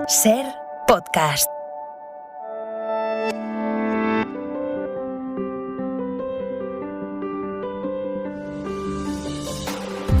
Ser Podcast.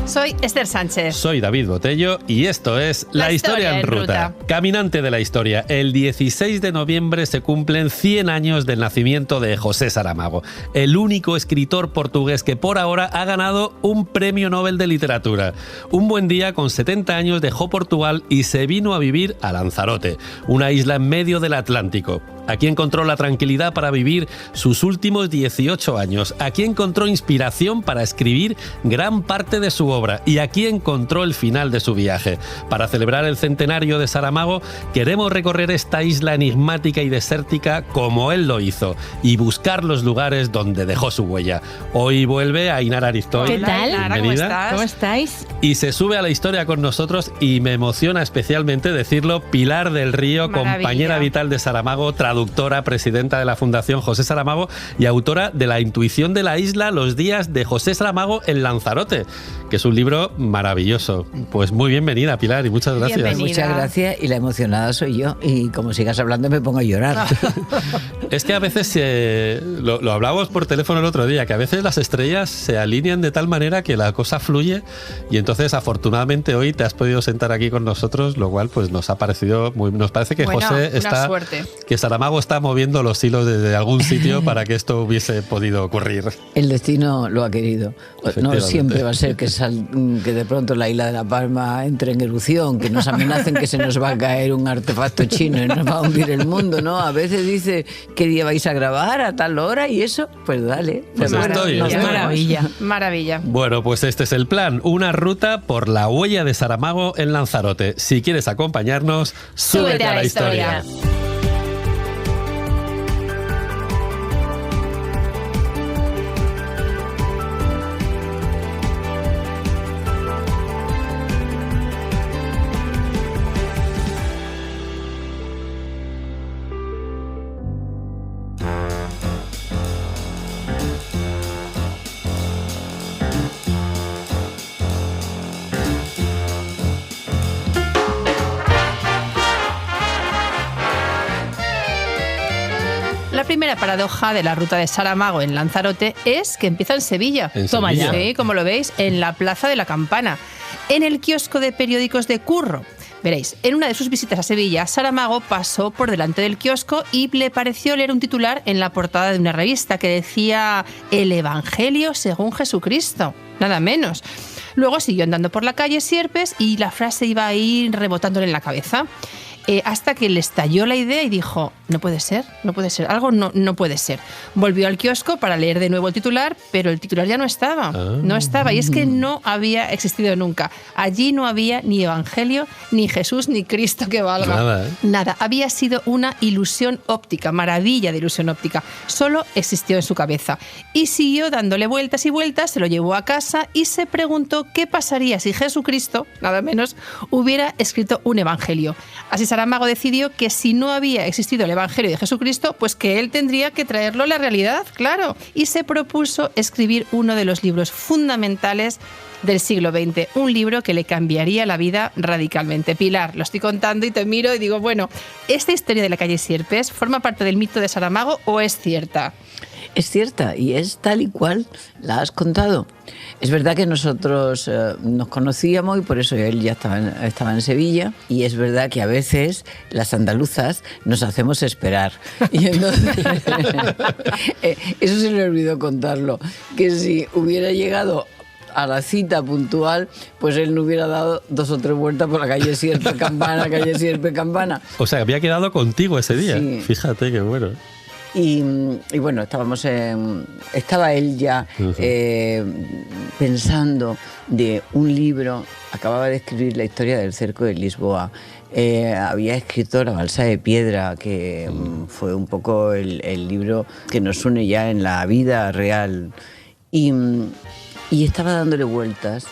Soy Esther Sánchez. Soy David Botello y esto es La Historia en Ruta. Caminante de la historia. El 16 de noviembre se cumplen 100 años del nacimiento de José Saramago, el único escritor portugués que por ahora ha ganado un premio Nobel de literatura. Un buen día, con 70 años, dejó Portugal y se vino a vivir a Lanzarote, una isla en medio del Atlántico. Aquí encontró la tranquilidad para vivir sus últimos 18 años. Aquí encontró inspiración para escribir gran parte de su obra. Y aquí encontró el final de su viaje. Para celebrar el centenario de Saramago, queremos recorrer esta isla enigmática y desértica como él lo hizo y buscar los lugares donde dejó su huella. Hoy vuelve Ainar Aristoy. ¿Qué tal? Bienvenida. ¿Cómo estáis? Y se sube a la historia con nosotros, y me emociona especialmente decirlo, Pilar del Río, Maravilla. compañera vital de Saramago, traductora, presidenta de la Fundación José Saramago y autora de La intuición de la isla, los días de José Saramago en Lanzarote, que es un libro maravilloso. Pues muy bienvenida, Pilar, y muchas gracias. Bienvenida. Muchas gracias, y la emocionada soy yo, y como sigas hablando me pongo a llorar. Es que a veces, lo hablábamos por teléfono el otro día, que a veces las estrellas se alinean de tal manera que la cosa fluye, y entonces afortunadamente hoy te has podido sentar aquí con nosotros, lo cual pues nos parece que José está, que Saramago está moviendo los hilos desde algún sitio para que esto hubiese podido ocurrir. El destino lo ha querido. No siempre va a ser que de pronto la isla de La Palma entre en erupción, que nos amenacen que se nos va a caer un artefacto chino y nos va a hundir el mundo, ¿no? A veces dice, ¿qué día vais a grabar? ¿A tal hora? Y eso, pues dale. Pues Maravilla. Maravilla. Bueno, pues este es el plan, una ruta por la huella de Saramago en Lanzarote. Si quieres acompañarnos, súbete a la historia. La primera paradoja de la ruta de Saramago en Lanzarote es que empieza en Sevilla. Toma ya. Sí, como lo veis, en la Plaza de la Campana, en el kiosco de periódicos de Curro. Veréis, en una de sus visitas a Sevilla, Saramago pasó por delante del kiosco y le pareció leer un titular en la portada de una revista que decía «El Evangelio según Jesucristo», nada menos. Luego siguió andando por la calle Sierpes y la frase iba a ir rebotándole en la cabeza. Hasta que le estalló la idea y dijo, no puede ser, algo no puede ser. Volvió al kiosco para leer de nuevo el titular, pero el titular ya no estaba. No estaba, y es que no había existido nunca. Allí no había ni Evangelio, ni Jesús, ni Cristo que valga. Nada, ¿eh? Nada, había sido una ilusión óptica, maravilla de ilusión óptica. Solo existió en su cabeza. Y siguió dándole vueltas y vueltas, se lo llevó a casa y se preguntó qué pasaría si Jesucristo, nada menos, hubiera escrito un Evangelio. Así Saramago decidió que si no había existido el Evangelio de Jesucristo, pues que él tendría que traerlo a la realidad, claro. Y se propuso escribir uno de los libros fundamentales del siglo XX, un libro que le cambiaría la vida radicalmente. Pilar, lo estoy contando y te miro y digo, bueno, ¿esta historia de la calle Sierpes forma parte del mito de Saramago o es cierta? Es cierta, y es tal y cual la has contado. Es verdad que nosotros nos conocíamos y por eso él ya estaba en Sevilla, y es verdad que a veces las andaluzas nos hacemos esperar. Y entonces, eso se le olvidó contarlo, que si hubiera llegado a la cita puntual, pues él no hubiera dado 2 o 3 vueltas por la calle Sierpe Campana, calle Sierpe Campana. O sea, había quedado contigo ese día. Sí. Fíjate qué bueno. Y bueno, estaba él ya pensando de un libro, acababa de escribir la historia del cerco de Lisboa, había escrito La balsa de piedra, que fue un poco el libro que nos une ya en la vida real, y estaba dándole vueltas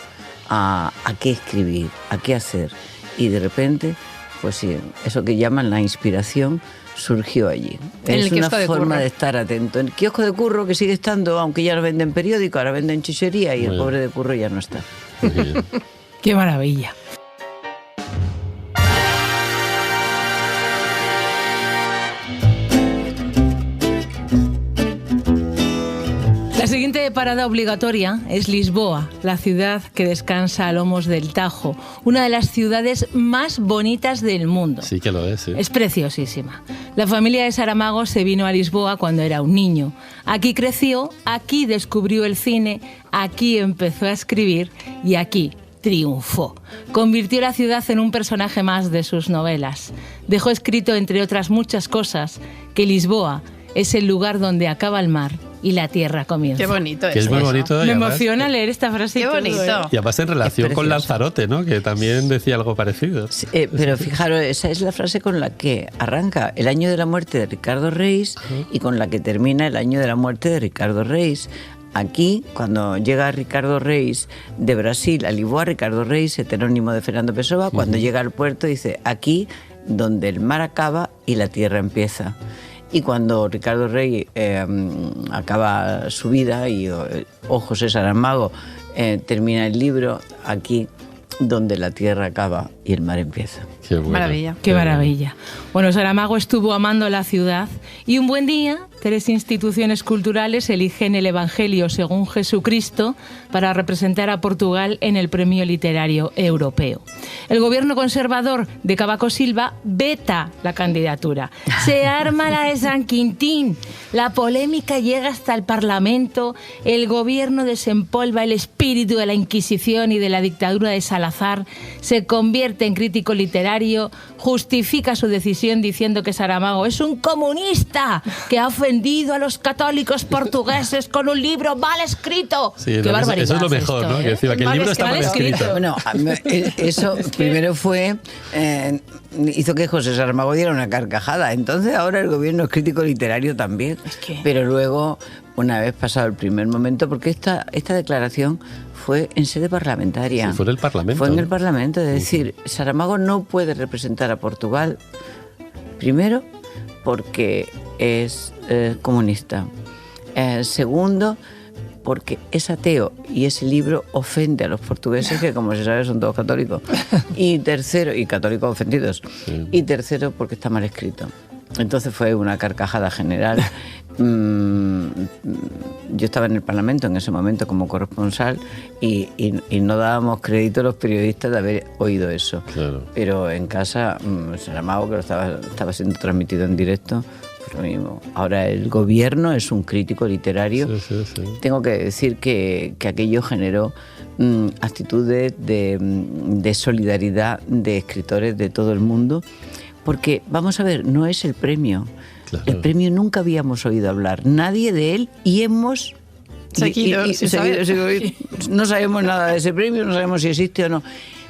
a qué escribir, a qué hacer, y de repente, pues sí, eso que llaman la inspiración surgió allí. Es una forma de estar atento. En el kiosco de Curro, que sigue estando, aunque ya no venden periódico, ahora venden chuchería, y el pobre de Curro ya no está. ¡Qué maravilla! parada obligatoria es Lisboa, la ciudad que descansa a lomos del Tajo, una de las ciudades más bonitas del mundo. Sí que lo es, sí. Es preciosísima. La familia de Saramago se vino a Lisboa cuando era un niño. Aquí creció, aquí descubrió el cine, aquí empezó a escribir y aquí triunfó. Convirtió la ciudad en un personaje más de sus novelas. Dejó escrito, entre otras muchas cosas, que Lisboa es el lugar donde acaba el mar y la tierra comienza. Qué bonito Que es muy bonito. Me emociona leer esta frase. Qué bonito. Y además en relación con precioso. Lanzarote, ¿no? Que también decía algo parecido. Sí, pero fijaros, esa es la frase con la que arranca el año de la muerte de Ricardo Reis y con la que termina el año de la muerte de Ricardo Reis. Aquí, cuando llega Ricardo Reis de Brasil a Lisboa, Ricardo Reis, heterónimo de Fernando Pessoa, cuando llega al puerto dice, aquí donde el mar acaba y la tierra empieza. Y cuando Ricardo Reis acaba su vida y José Saramago termina el libro, aquí donde la tierra acaba y el mar empieza. Qué bueno. Maravilla. Qué maravilla. Bueno, Saramago estuvo amando la ciudad y un buen día 3 instituciones culturales eligen el Evangelio según Jesucristo para representar a Portugal en el Premio Literario Europeo. El gobierno conservador de Cavaco Silva veta la candidatura. Se arma la de San Quintín. La polémica llega hasta el Parlamento. El gobierno desempolva el espíritu de la Inquisición y de la dictadura de Salazar. Se convierte en crítico literario. Justifica su decisión diciendo que Saramago es un comunista que ha ofendido a los católicos portugueses con un libro mal escrito. Sí, Qué barbaridad. eso es lo mejor, esto, ¿no? ¿eh? Que decía, que el libro está mal escrito. Bueno, eso primero fue, hizo que José Saramago diera una carcajada. Entonces ahora el gobierno es crítico literario también. Pero luego, una vez pasado el primer momento, porque esta declaración fue en sede parlamentaria. Sí, fue en el Parlamento. Fue en el Parlamento, es decir, Saramago no puede representar a Portugal, primero, porque es comunista. Segundo, porque es ateo y ese libro ofende a los portugueses, que como se sabe son todos católicos. Y tercero, y católicos ofendidos. Sí. Y tercero, porque está mal escrito. Entonces fue una carcajada general. Yo estaba en el Parlamento en ese momento como corresponsal y no dábamos crédito a los periodistas de haber oído eso. Claro. Pero en casa, Saramago, que lo estaba siendo transmitido en directo, pues lo mismo. Ahora el gobierno es un crítico literario. Sí, sí, sí. Tengo que decir que aquello generó actitudes de solidaridad de escritores de todo el mundo. Porque, vamos a ver, no es el premio. Claro. El premio nunca habíamos oído hablar, nadie de él, y hemos Seguido, sin saber. no sabemos nada de ese premio, no sabemos si existe o no.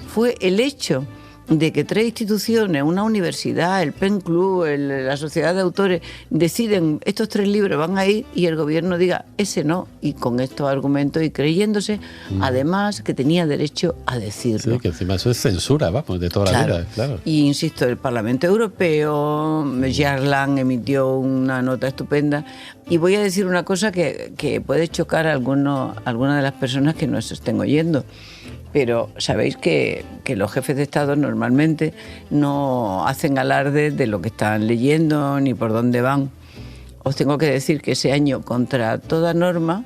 Fue el hecho de que 3 instituciones, una universidad, el Pen Club, la Sociedad de Autores, deciden estos 3 libros van a ir y el gobierno diga ese no, y con estos argumentos y creyéndose además que tenía derecho a decirlo. Sí, que encima eso es censura, vamos, de toda la vida, claro. Y insisto, el Parlamento Europeo, Jacques Lang emitió una nota estupenda. Y voy a decir una cosa que puede chocar a algunas de las personas que nos estén oyendo. Pero sabéis que los jefes de Estado normalmente no hacen alarde de lo que están leyendo ni por dónde van. Os tengo que decir que ese año, contra toda norma,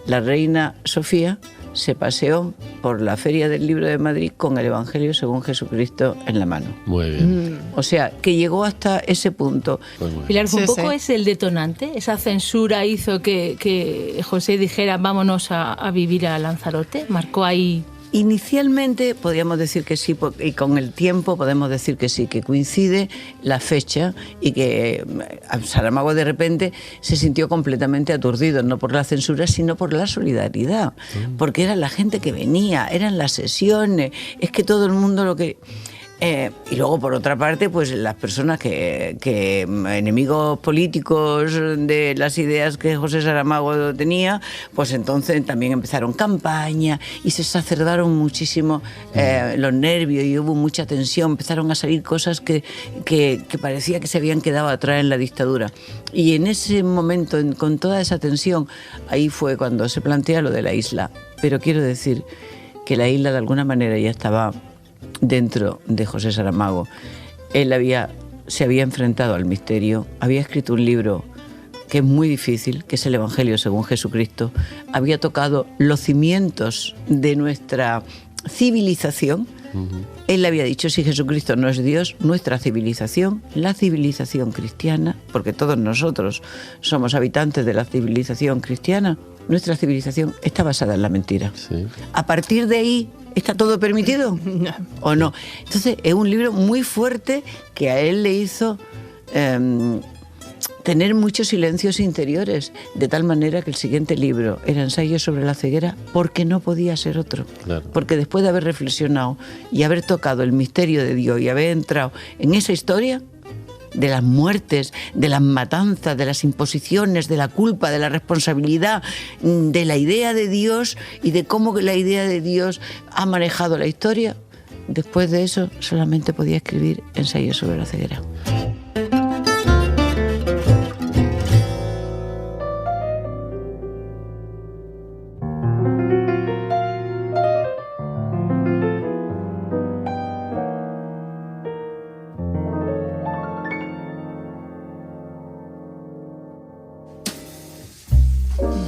la reina Sofía se paseó por la Feria del Libro de Madrid con el Evangelio según Jesucristo en la mano. Muy bien. O sea, que llegó hasta ese punto. Pues muy bien. Pilar, ¿un Sí, poco sí. es el detonante? ¿Esa censura hizo que José dijera vámonos a vivir a Lanzarote? ¿Marcó ahí? Inicialmente podíamos decir que sí, y con el tiempo podemos decir que sí, que coincide la fecha y que Saramago de repente se sintió completamente aturdido, no por la censura, sino por la solidaridad, porque era la gente que venía, eran las sesiones, es que todo el mundo lo que... y luego, por otra parte, pues las personas que enemigos políticos de las ideas que José Saramago tenía, pues entonces también empezaron campañas y se exacerbaron muchísimo los nervios y hubo mucha tensión, empezaron a salir cosas que parecía que se habían quedado atrás en la dictadura. Y en ese momento, con toda esa tensión, ahí fue cuando se plantea lo de la isla. Pero quiero decir que la isla de alguna manera ya estaba dentro de José Saramago. Él se había enfrentado al misterio, había escrito un libro que es muy difícil, que es el Evangelio según Jesucristo, había tocado los cimientos de nuestra civilización. Él le había dicho, si Jesucristo no es Dios, nuestra civilización, la civilización cristiana, porque todos nosotros somos habitantes de la civilización cristiana, nuestra civilización está basada en la mentira. Sí. A partir de ahí, ¿está todo permitido? ¿O no? Entonces, es un libro muy fuerte que a él le hizo tener muchos silencios interiores, de tal manera que el siguiente libro era Ensayo sobre la ceguera, porque no podía ser otro. Claro. Porque después de haber reflexionado y haber tocado el misterio de Dios y haber entrado en esa historia de las muertes, de las matanzas, de las imposiciones, de la culpa, de la responsabilidad, de la idea de Dios y de cómo la idea de Dios ha manejado la historia, después de eso solamente podía escribir Ensayo sobre la ceguera.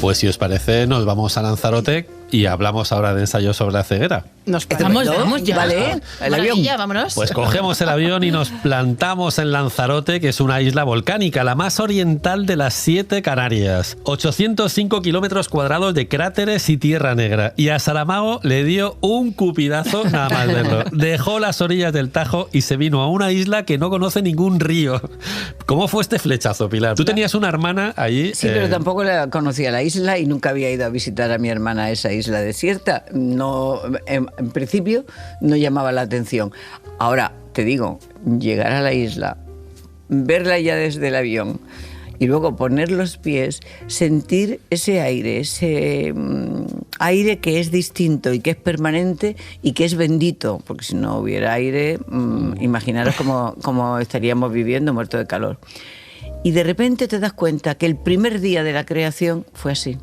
Pues si os parece, nos vamos a Lanzarote y hablamos ahora de Ensayo sobre la ceguera. Nos Vamos ya. Vale, el avión. Ya, vámonos. Pues cogemos el avión y nos plantamos en Lanzarote, que es una isla volcánica, la más oriental de las 7 Canarias. 805 kilómetros cuadrados de cráteres y tierra negra. Y a Saramago le dio un cupidazo nada más verlo. Dejó las orillas del Tajo y se vino a una isla que no conoce ningún río. ¿Cómo fue este flechazo, Pilar? Tú tenías una hermana allí. Sí, pero tampoco la conocía la isla y nunca había ido a visitar a mi hermana a esa isla desierta. No, en principio no llamaba la atención. Ahora, te digo, llegar a la isla, verla ya desde el avión y luego poner los pies, sentir ese aire que es distinto y que es permanente y que es bendito, porque si no hubiera aire, imaginaros cómo estaríamos viviendo muertos de calor. Y de repente te das cuenta que el primer día de la creación fue así.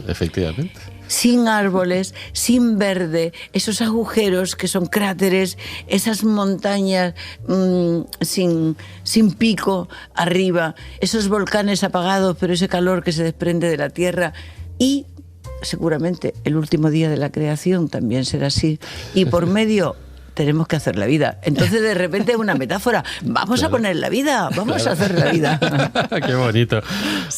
Efectivamente. Sin árboles, sin verde, esos agujeros que son cráteres, esas montañas sin pico arriba, esos volcanes apagados, pero ese calor que se desprende de la tierra. Y seguramente el último día de la creación también será así. Y por medio tenemos que hacer la vida. Entonces, de repente, es una metáfora. Vamos a poner la vida, vamos a hacer la vida. Qué bonito.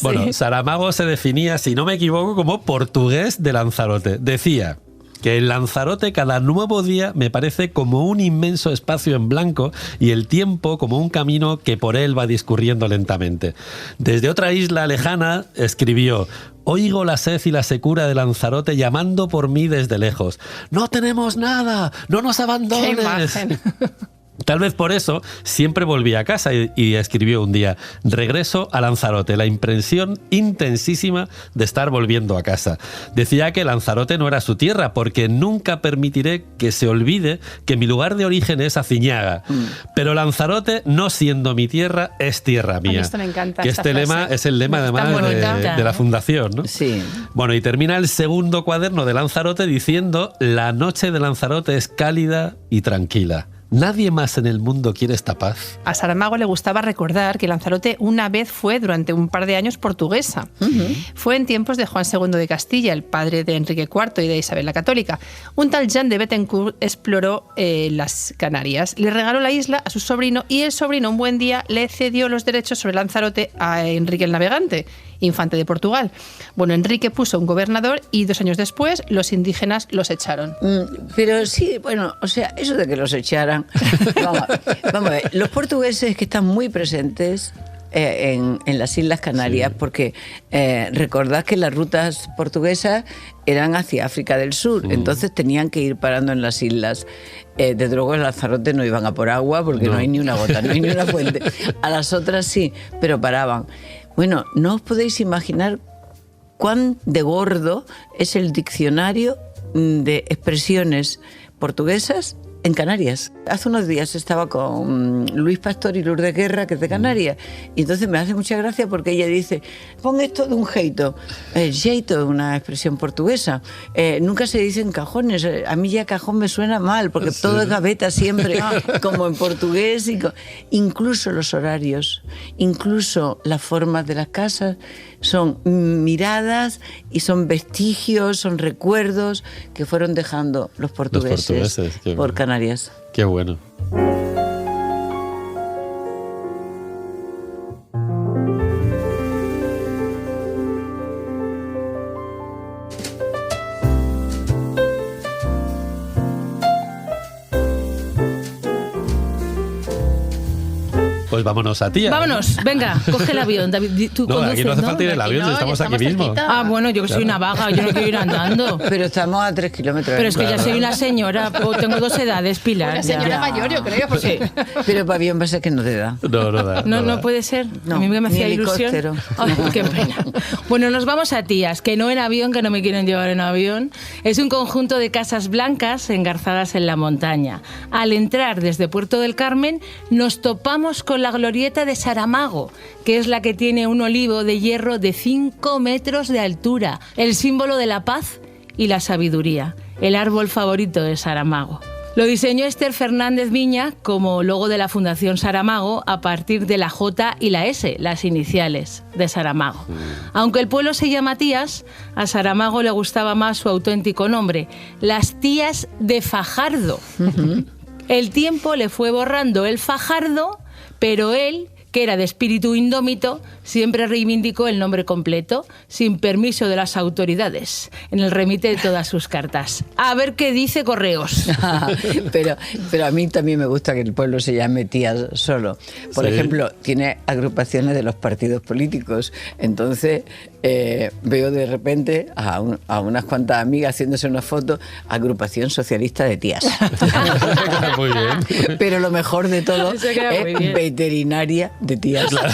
Bueno, Saramago se definía, si no me equivoco, como portugués de Lanzarote. Decía que en Lanzarote cada nuevo día me parece como un inmenso espacio en blanco y el tiempo como un camino que por él va discurriendo lentamente. Desde otra isla lejana escribió: oigo la sed y la secura de Lanzarote llamando por mí desde lejos. ¡No tenemos nada! ¡No nos abandones! ¡Qué imagen! Tal vez por eso siempre volví a casa y escribió un día: regreso a Lanzarote, la impresión intensísima de estar volviendo a casa. Decía que Lanzarote no era su tierra porque nunca permitiré que se olvide que mi lugar de origen es Aciñaga. Pero Lanzarote, no siendo mi tierra, es tierra mía. A mí esto me encanta. Que este lema es el lema además de la fundación, ¿no? Sí. Bueno, y termina el segundo cuaderno de Lanzarote diciendo: la noche de Lanzarote es cálida y tranquila. ¿Nadie más en el mundo quiere esta paz? A Saramago le gustaba recordar que Lanzarote una vez fue durante un par de años portuguesa. Fue en tiempos de Juan II de Castilla, el padre de Enrique IV y de Isabel la Católica. Un tal Jean de Bettencourt exploró las Canarias. Le regaló la isla a su sobrino y el sobrino un buen día le cedió los derechos sobre Lanzarote a Enrique el Navegante, infante de Portugal. Bueno, Enrique puso un gobernador y 2 años después los indígenas los echaron. Pero sí, bueno, o sea, eso de que los echaran... Vamos a ver, los portugueses que están muy presentes en las Islas Canarias, sí, porque recordad que las rutas portuguesas eran hacia África del Sur, entonces tenían que ir parando en las islas. Desde luego en Lanzarote no iban a por agua porque no hay ni una gota, no hay ni una fuente. A las otras sí, pero paraban. Bueno, no os podéis imaginar cuán de gordo es el diccionario de expresiones portuguesas en Canarias. Hace unos días estaba con Luis Pastor y Lourdes Guerra, que es de Canarias, y entonces me hace mucha gracia porque ella dice, pon esto de un jeito. El jeito es una expresión portuguesa. Nunca se dice en cajones. A mí ya cajón me suena mal, porque todo es gaveta siempre, como en portugués. Incluso los horarios, incluso las formas de las casas son miradas y son vestigios, son recuerdos que fueron dejando los portugueses por Canarias. Qué bueno. Pues vámonos a Tías. Vámonos, venga, coge el avión, David. Tú no, conduces, aquí no hace falta ir en el avión, estamos aquí mismo. Ah, bueno, yo que soy una vaga, yo no quiero ir andando. Pero estamos a 3 kilómetros. Pero es que ya soy una señora, tengo 2 edades, Pilar. Una señora mayor, yo creo. Porque... Sí. Pero para avión va a ser que no te da. No puede ser. No, a mí me hacía ni ilusión. helicóptero. Ay, qué pena. Bueno, nos vamos a Tías, que no en avión, que no me quieren llevar en avión. Es un conjunto de casas blancas engarzadas en la montaña. Al entrar desde Puerto del Carmen, nos topamos con la glorieta de Saramago, que es la que tiene un olivo de hierro de 5 metros de altura, el símbolo de la paz y la sabiduría, el árbol favorito de Saramago. Lo diseñó Esther Fernández Viña como logo de la Fundación Saramago a partir de la J y la S, las iniciales de Saramago. Aunque el pueblo se llama Tías, a Saramago le gustaba más su auténtico nombre, las Tías de Fajardo. El tiempo le fue borrando el Fajardo, pero él, que era de espíritu indómito, siempre reivindicó el nombre completo, sin permiso de las autoridades, en el remite de todas sus cartas. A ver qué dice Correos. pero a mí también me gusta que el pueblo se llame Tías solo. Por ejemplo, tiene agrupaciones de los partidos políticos. Entonces veo de repente a unas cuantas amigas haciéndose una foto, agrupación socialista de Tías. Muy bien. Pero lo mejor de todo es veterinaria de Tías. Claro.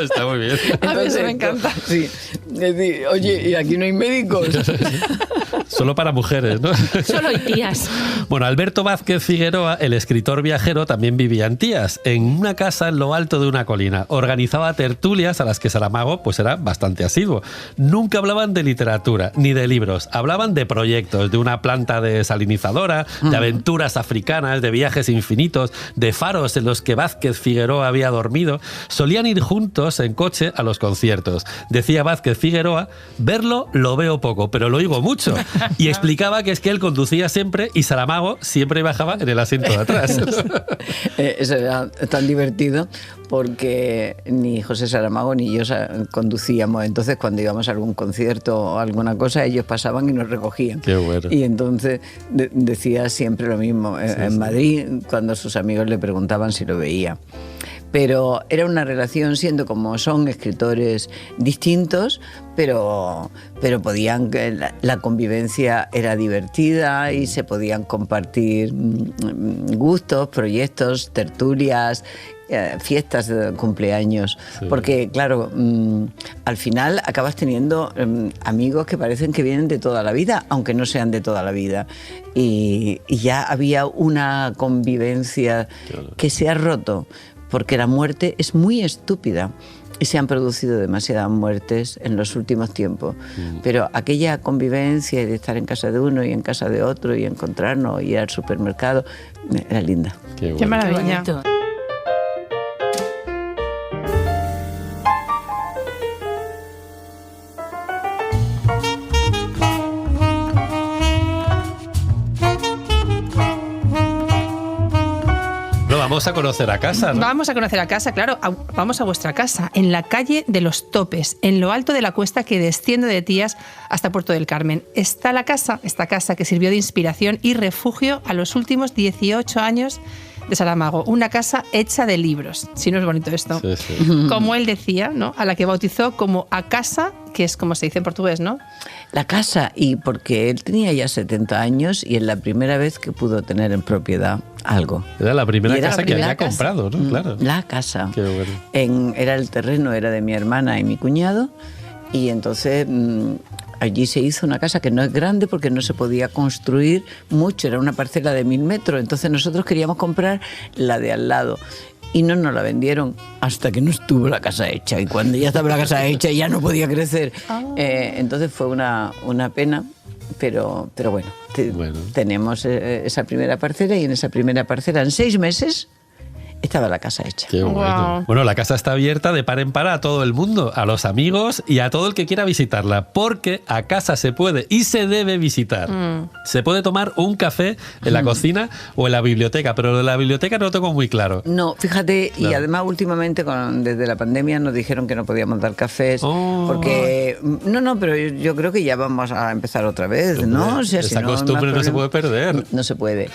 Está muy bien. Entonces, a mí eso me encanta. Sí. Es decir, oye, ¿y aquí no hay médicos? Solo para mujeres, ¿no? Solo hay Tías. Bueno, Alberto Vázquez Figueroa, el escritor viajero, también vivía en Tías, en una casa en lo alto de una colina. Organizaba tertulias a las que Saramago pues era bastante asiduo. Nunca hablaban de literatura ni de libros, hablaban de proyectos, de una planta desalinizadora, de aventuras africanas, de viajes infinitos, de faros en los que Vázquez Figueroa había dormido. Solían ir juntos en coche a los conciertos. Decía Vázquez Figueroa, verlo lo veo poco, pero lo oigo mucho. Y explicaba que es que él conducía siempre y Saramago siempre bajaba en el asiento de atrás. Eso era tan divertido porque ni José Saramago ni yo conducíamos. Entonces, cuando íbamos a algún concierto o alguna cosa, ellos pasaban y nos recogían. Qué bueno. Y entonces decía siempre lo mismo. En Madrid, cuando sus amigos le preguntaban si lo veía. Pero era una relación, siendo como son escritores distintos, pero podían, la convivencia era divertida y se podían compartir gustos, proyectos, tertulias, fiestas de cumpleaños, porque claro, al final acabas teniendo amigos que parecen que vienen de toda la vida, aunque no sean de toda la vida, y ya había una convivencia que se ha roto, porque la muerte es muy estúpida y se han producido demasiadas muertes en los últimos tiempos. Pero aquella convivencia de estar en casa de uno y en casa de otro y encontrarnos y ir al supermercado era linda. Qué bueno. Qué maravilla. Qué bonito. Vamos a conocer a casa, ¿no? Vamos a conocer a casa, claro. Vamos a vuestra casa, en la calle de los Topes, en lo alto de la cuesta que desciende de Tías hasta Puerto del Carmen. Está la casa, esta casa que sirvió de inspiración y refugio a los últimos 18 años de Saramago. Una casa hecha de libros. Si no es bonito esto. Sí, sí. Como él decía, ¿no? A la que bautizó como a casa, que es como se dice en portugués, ¿no? La casa, y porque él tenía ya 70 años y es la primera vez que pudo tener en propiedad algo. Era la primera Era casa la que primera había casa. comprado, ¿no? Claro. La casa. Qué bueno. Era el terreno, era de mi hermana y mi cuñado, y entonces allí se hizo una casa que no es grande porque no se podía construir mucho, era una parcela de 1000 metros, entonces nosotros queríamos comprar la de al lado. Y no nos la vendieron hasta que no estuvo la casa hecha. Y cuando ya estaba la casa hecha ya no podía crecer. Entonces fue una pena, pero bueno, tenemos esa primera parcela, y en esa primera parcela en 6 meses estaba la casa hecha. Qué bueno. Wow. Bueno, la casa está abierta de par en par a todo el mundo, a los amigos y a todo el que quiera visitarla, porque a casa se puede y se debe visitar. Se puede tomar un café en la cocina o en la biblioteca, pero lo de la biblioteca no lo tengo muy claro. No, fíjate, Claro. y además últimamente desde la pandemia nos dijeron que no podíamos dar cafés, porque... No, pero yo creo que ya vamos a empezar otra vez, ¿no? O sea, Esa si no, costumbre más no se problema. puede perder. No se puede.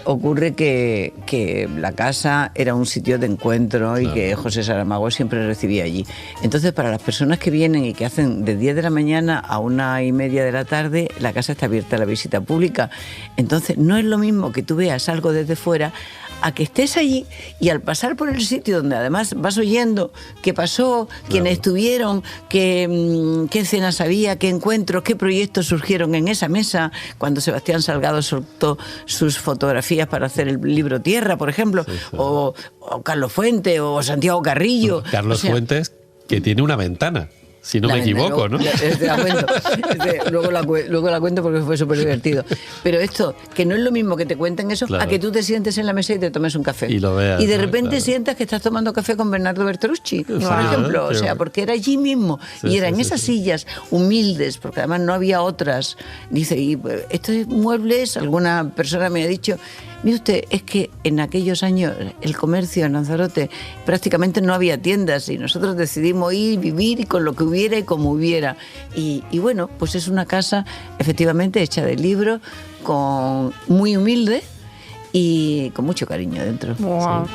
Ocurre que la casa era un sitio de encuentro y que José Saramago siempre recibía allí. Entonces, para las personas que vienen y que hacen de 10 de la mañana a 1:30 de la tarde, la casa está abierta a la visita pública. Entonces, no es lo mismo que tú veas algo desde fuera a que estés allí y al pasar por el sitio donde además vas oyendo qué pasó, quiénes estuvieron, qué escenas había, qué encuentros, qué proyectos surgieron en esa mesa, cuando Sebastián Salgado soltó sus fotografías para hacer el libro Tierra, por ejemplo, o Carlos Fuentes o Santiago Carrillo. Carlos Fuentes, que tiene una ventana, si no me equivoco, ¿no? Te la cuento. Luego la cuento porque fue súper divertido. Pero esto, que no es lo mismo que te cuenten eso, Claro. a que tú te sientes en la mesa y te tomes un café. Y lo veas, y de ¿no? repente Claro. sientas que estás tomando café con Bernardo Bertolucci, por Wow. ejemplo. O Qué sea, bueno. porque era allí mismo. Sí, y era sí, en sí, esas sí. sillas humildes, porque además no había otras. Dice, y estos muebles, alguna persona me ha dicho, mire usted, es que en aquellos años el comercio en Lanzarote prácticamente no había tiendas y nosotros decidimos ir, vivir y con lo que hubiera y como hubiera. Y bueno, pues es una casa efectivamente hecha de libros, muy humilde y con mucho cariño dentro. Wow.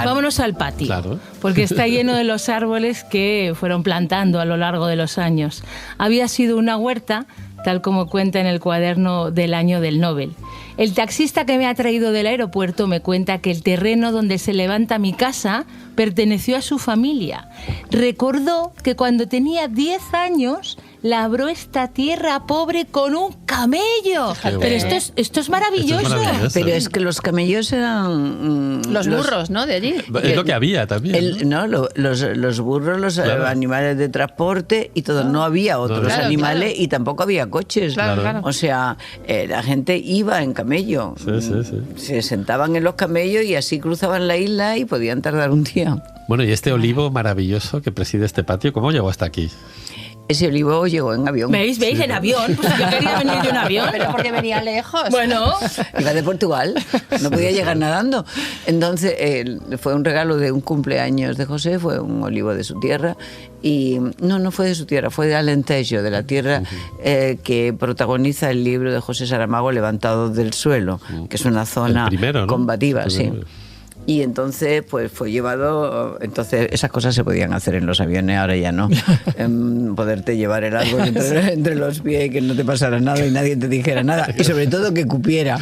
Vámonos al patio, Claro. porque está lleno de los árboles que fueron plantando a lo largo de los años. Había sido una huerta, tal como cuenta en el cuaderno del año del Nobel. El taxista que me ha traído del aeropuerto me cuenta que el terreno donde se levanta mi casa perteneció a su familia. Recordó que cuando tenía 10 años labró esta tierra pobre con un camello. Qué Pero bueno. esto es maravilloso. Esto es maravilloso. Pero es que los camellos eran... Los burros, ¿no? De allí. Es lo que había también. ¿no? Los burros, los Claro. animales de transporte y todo. No había otros Claro, animales claro. y tampoco había coches. Claro, claro. O sea, la gente iba en camello. Sí, sí, sí. Se sentaban en los camellos y así cruzaban la isla y podían tardar un día. Bueno, y este olivo maravilloso que preside este patio, ¿cómo llegó hasta aquí? Ese olivo llegó en avión. ¿Veis? En avión. Pues yo quería venir de un avión. Pero porque venía lejos. Bueno, Iba de Portugal, no podía llegar nadando. Entonces, fue un regalo de un cumpleaños de José, fue un olivo de su tierra. Y no fue de su tierra, fue de Alentejo, de la tierra que protagoniza el libro de José Saramago, Levantados del suelo, que es una zona El primero, ¿no? combativa, El sí. primero. Y entonces, pues fue llevado. Entonces, esas cosas se podían hacer en los aviones, ahora ya no. Poderte llevar el árbol entre los pies y que no te pasara nada y nadie te dijera nada. Y sobre todo que cupiera.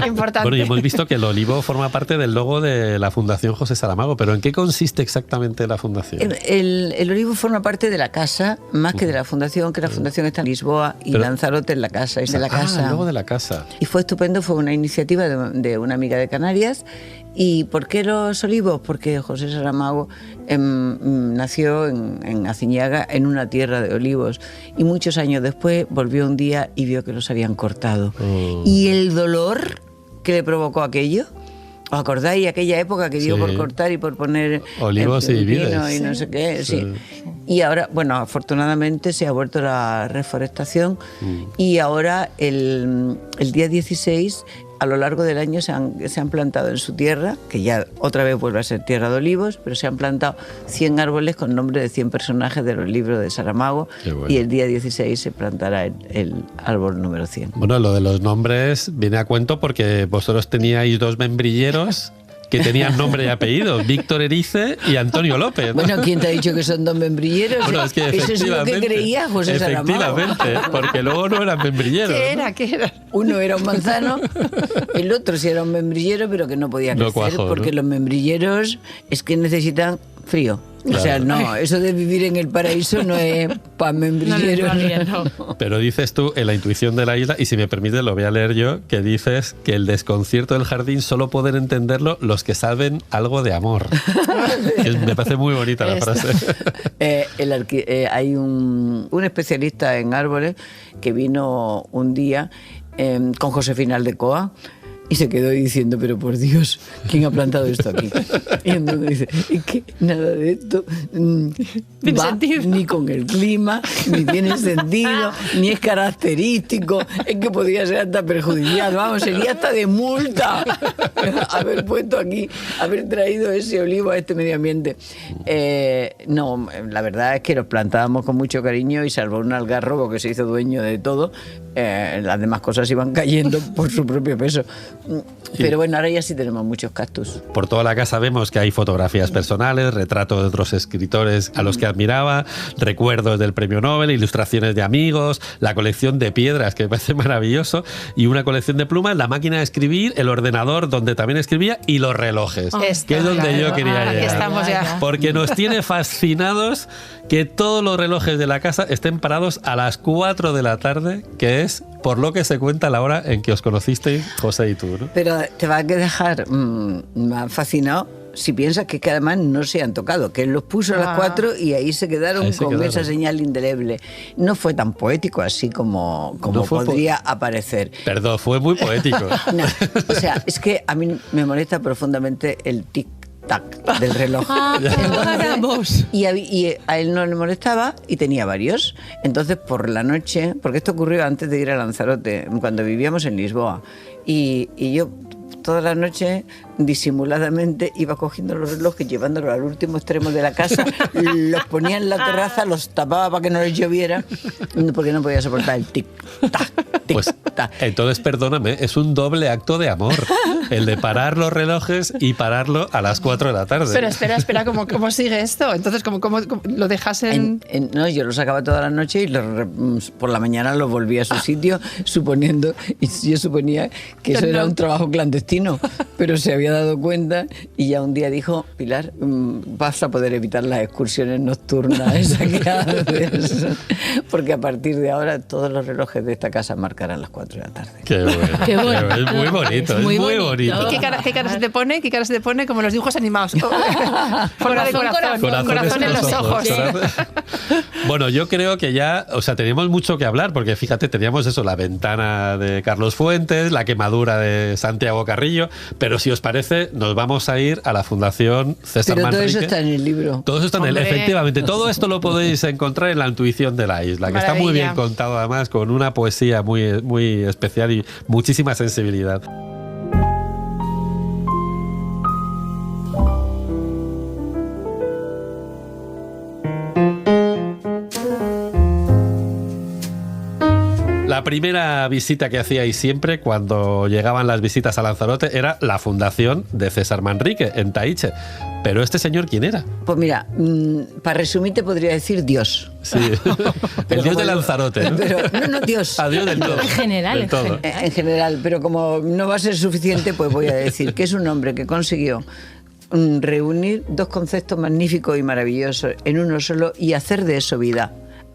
Importante. Bueno, y hemos visto que el olivo forma parte del logo de la Fundación José Saramago, pero ¿en qué consiste exactamente la fundación? El olivo forma parte de la casa, más que de la fundación, que la fundación está en Lisboa y Pero- Lanzarote en la casa, es de la casa. el logo de la casa. Y fue estupendo, fue una iniciativa de una amiga de Canarias. ¿Y por qué los olivos? Porque José Saramago nació en Aciñaga, en una tierra de olivos, y muchos años después volvió un día y vio que los habían cortado. Oh. Y el dolor que le provocó aquello, ¿os acordáis aquella época que dio Sí. por cortar y por poner Olivos y pino vides. y no sé qué? Sí. Sí. Y ahora, bueno, afortunadamente se ha vuelto la reforestación y ahora el día 16, a lo largo del año se han plantado en su tierra, que ya otra vez vuelve a ser tierra de olivos, pero se han plantado 100 árboles con nombre de 100 personajes de los libros de Saramago. Qué bueno. Y el día 16 se plantará el árbol número 100. Bueno, lo de los nombres viene a cuento porque vosotros teníais 2 membrilleros que tenían nombre y apellido, Víctor Erice y Antonio López. Bueno, ¿quién te ha dicho que son dos membrilleros? Bueno, es que eso es lo que creía José Saramago. Efectivamente, porque luego no eran membrilleros. ¿Qué era? Uno era un manzano, el otro sí era un membrillero, pero que no podía crecer, cuajó, porque los membrilleros es que necesitan frío. Claro. O sea, no, eso de vivir en el paraíso no es para membrilleros. No. Pero dices tú en la intuición de la isla, y si me permites lo voy a leer yo, que dices que el desconcierto del jardín solo pueden entenderlo los que saben algo de amor. Me parece muy bonita la frase. Hay un especialista en árboles que vino un día con Josefina Aldecoa y se quedó diciendo, pero por Dios, ¿quién ha plantado esto aquí? Y entonces dice, es que nada de esto va ni con el clima, ni tiene sentido, ni es característico, es que podría ser hasta perjudicial, vamos, sería hasta de multa haber puesto aquí, haber traído ese olivo a este medio ambiente. No, la verdad es que los plantábamos con mucho cariño y salvo un algarrobo que se hizo dueño de todo, las demás cosas iban cayendo por su propio peso. Pero bueno, ahora ya sí tenemos muchos cactus. Por toda la casa vemos que hay fotografías personales, retratos de otros escritores a los que admiraba, recuerdos del premio Nobel, ilustraciones de amigos, la colección de piedras, que me parece maravilloso, y una colección de plumas, la máquina de escribir, el ordenador donde también escribía y los relojes, que es donde yo quería llegar. Aquí estamos ya. Porque nos tiene fascinados que todos los relojes de la casa estén parados a las 4 de la tarde, que es por lo que se cuenta la hora en que os conocisteis, José y tú, ¿no? Pero te va a dejar más fascinado si piensas que además no se han tocado, que él los puso a las 4 y ahí se quedaron esa señal indeleble. No fue tan poético así como no podría aparecer. Perdón, fue muy poético. No, o sea, es que a mí me molesta profundamente el tic-tac del reloj. Entonces, y a él no le molestaba y tenía varios. Entonces, por la noche, porque esto ocurrió antes de ir a Lanzarote, cuando vivíamos en Lisboa, y yo toda la noche disimuladamente iba cogiendo los relojes, llevándolos al último extremo de la casa, los ponía en la terraza, los tapaba para que no les lloviera, porque no podía soportar el tic-tac. Pues entonces, perdóname, es un doble acto de amor, el de parar los relojes y pararlo a las 4 de la tarde. Pero espera, ¿cómo sigue esto? Entonces, ¿cómo lo dejas No, yo lo sacaba toda la noche y por la mañana los volvía a su sitio, yo suponía que eso era un trabajo clandestino, pero se había dado cuenta y ya un día dijo, Pilar, vas a poder evitar las excursiones nocturnas esas que haces, porque a partir de ahora todos los relojes de esta casa marcarán las 4 de la tarde. Qué bueno. Qué bueno. Es muy bonito, es muy bonito. ¿Y qué cara se te pone? ¿Qué cara se te pone? Como los dibujos animados. Forma de corazón en los ojos. Bueno, yo creo que ya, o sea, teníamos mucho que hablar, porque fíjate, teníamos eso, la ventana de Carlos Fuentes, la quemadura de Santiago Carrillo, pero si os parece, nos vamos a ir a la Fundación César Manrique. Pero todo eso está en el libro. Todo eso está en el, efectivamente, todo esto lo podéis encontrar en La intuición de la isla, que está muy bien contado además, con una poesía muy, muy especial y muchísima sensibilidad. La primera visita que hacíais siempre cuando llegaban las visitas a Lanzarote era la fundación de César Manrique en Taíche. Pero ¿este señor quién era? Pues mira, para resumir te podría decir Dios. Sí, el Dios de Lanzarote, ¿no? Pero, no Dios. A Dios del todo. En general. Del todo. En general, pero como no va a ser suficiente, pues voy a decir que es un hombre que consiguió reunir dos conceptos magníficos y maravillosos en uno solo y hacer de eso vida.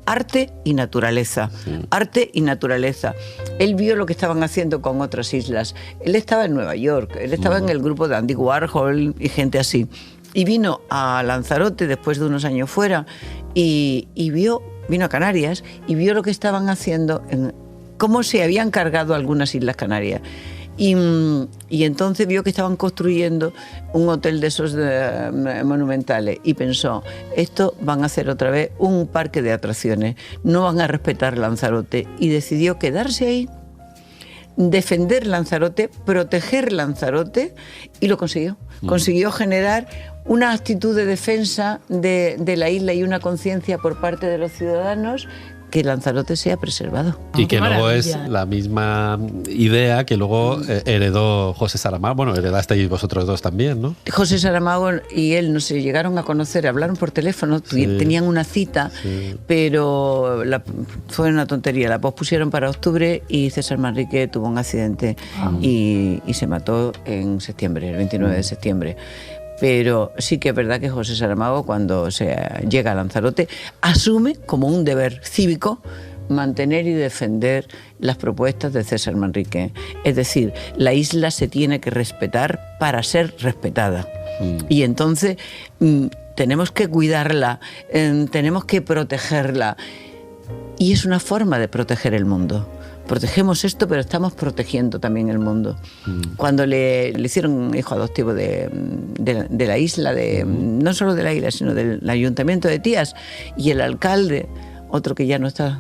Arte y naturaleza. Sí. Arte y naturaleza. Él vio lo que estaban haciendo con otras islas. Él estaba en Nueva York, él estaba en el grupo de Andy Warhol y gente así. Y vino a Lanzarote después de unos años fuera y vino a Canarias y vio lo que estaban haciendo, cómo se habían cargado algunas islas Canarias. Y entonces vio que estaban construyendo un hotel de esos monumentales y pensó, esto van a hacer otra vez un parque de atracciones, no van a respetar Lanzarote, y decidió quedarse ahí, defender Lanzarote, proteger Lanzarote, y lo consiguió. Consiguió generar una actitud de defensa de la isla y una conciencia por parte de los ciudadanos que Lanzarote sea preservado. Y que luego es maravilla. la misma idea que luego heredó José Saramago. Bueno, heredasteis vosotros dos también, ¿no? José Saramago y él no se llegaron a conocer, hablaron por teléfono, tenían una cita, pero fue una tontería. La pospusieron para octubre y César Manrique tuvo un accidente y se mató en septiembre, el 29 de septiembre. Pero sí que es verdad que José Saramago, cuando llega a Lanzarote, asume como un deber cívico mantener y defender las propuestas de César Manrique. Es decir, la isla se tiene que respetar para ser respetada. Y entonces tenemos que cuidarla, tenemos que protegerla. Y es una forma de proteger el mundo. Protegemos esto, pero estamos protegiendo también el mundo. Cuando le hicieron hijo adoptivo de la isla, no solo de la isla, sino del ayuntamiento de Tías, y el alcalde, otro que ya no está,